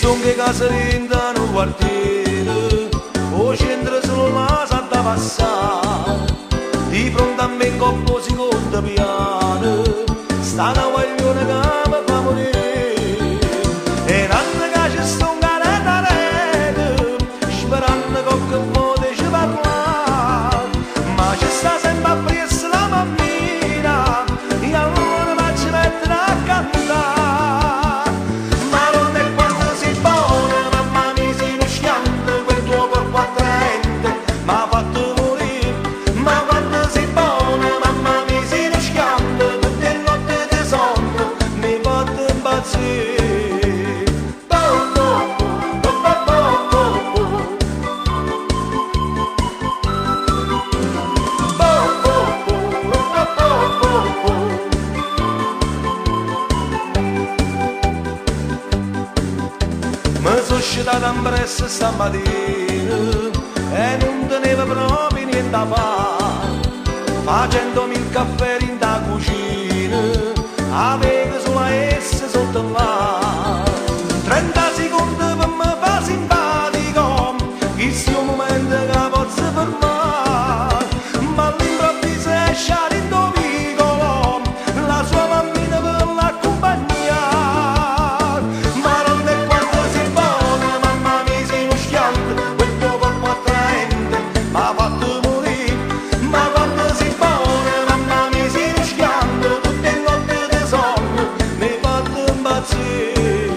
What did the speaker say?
sono che casa rintano un quartiere, o centro solo la santa passare, di fronte a me in coppo si conta piano, sta una guaglione che mi fa morire, e nanne che ci sto un cane a rete, sperando che vuole ci parlare, ma ci sta sempre appresso la mammina, e allora mi ci mettere a cantare. Mi sono uscita impresso stamattina e non tenevo proprio niente da fare, facendomi il caffè in da cucina, avevo solo esse sotto là. 30 secondi per me fa simpatico, questo è un momento che posso fermare, ma all'improvviso esce in vicolo, la sua mammina per l'accompagnare. Ma fatto morire, ma quando si buona, mamma mi si rischiando, tutte le notti di sonno, mi fatto impazzire.